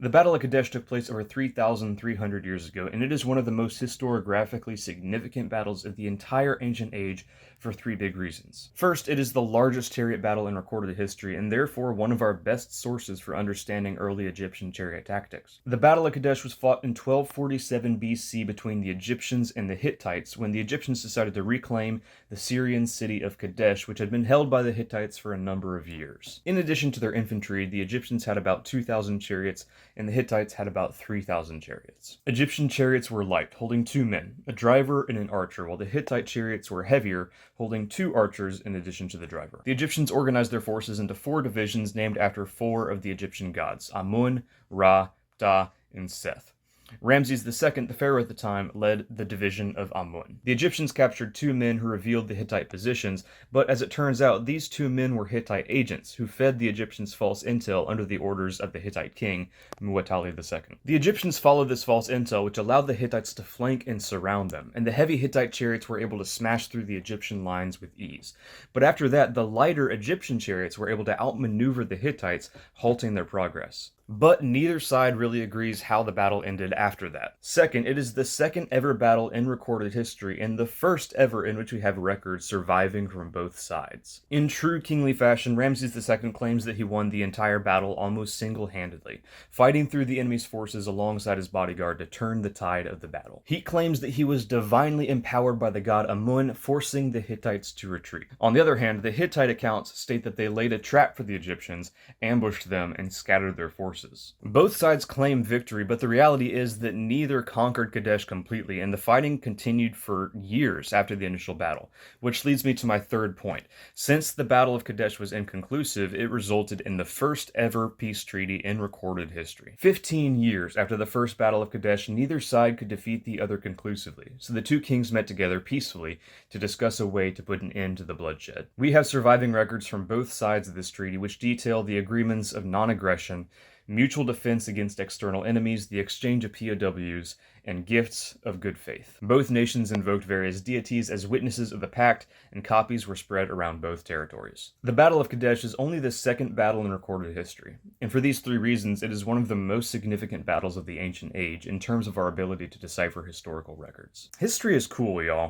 The Battle of Kadesh took place over 3,300 years ago, and it is one of the most historiographically significant battles of the entire ancient age for three big reasons. First, it is the largest chariot battle in recorded history, and therefore one of our best sources for understanding early Egyptian chariot tactics. The Battle of Kadesh was fought in 1247 BC between the Egyptians and the Hittites, when the Egyptians decided to reclaim the Syrian city of Kadesh, which had been held by the Hittites for a number of years. In addition to their infantry, the Egyptians had about 2,000 chariots, and the Hittites had about 3,000 chariots. Egyptian chariots were light, holding 2 men, a driver and an archer, while the Hittite chariots were heavier, holding 2 archers in addition to the driver. The Egyptians organized their forces into 4 divisions named after 4 of the Egyptian gods: Amun, Ra, Ta, and Seth. Ramses II, the pharaoh at the time, led the division of Amun. The Egyptians captured 2 men who revealed the Hittite positions, but as it turns out, these 2 men were Hittite agents who fed the Egyptians false intel under the orders of the Hittite king, Muwatalli II. The Egyptians followed this false intel, which allowed the Hittites to flank and surround them, and the heavy Hittite chariots were able to smash through the Egyptian lines with ease. But after that, the lighter Egyptian chariots were able to outmaneuver the Hittites, halting their progress. But neither side really agrees how the battle ended after that. Second, it is the second ever battle in recorded history, and the first ever in which we have records surviving from both sides. In true kingly fashion, Ramses II claims that he won the entire battle almost single-handedly, fighting through the enemy's forces alongside his bodyguard to turn the tide of the battle. He claims that he was divinely empowered by the god Amun, forcing the Hittites to retreat. On the other hand, the Hittite accounts state that they laid a trap for the Egyptians, ambushed them, and scattered their forces. Both sides claim victory, but the reality is that neither conquered Kadesh completely, and the fighting continued for years after the initial battle, which leads me to my third point. Since the Battle of Kadesh was inconclusive, it resulted in the first ever peace treaty in recorded history. 15 years after the first Battle of Kadesh, neither side could defeat the other conclusively, so the two kings met together peacefully to discuss a way to put an end to the bloodshed. We have surviving records from both sides of this treaty, which detail the agreements of non-aggression, mutual defense against external enemies, the exchange of POWs, and gifts of good faith. Both nations invoked various deities as witnesses of the pact, and copies were spread around both territories. The Battle of Kadesh is only the second battle in recorded history, and for these 3 reasons, it is one of the most significant battles of the ancient age in terms of our ability to decipher historical records. History is cool, y'all.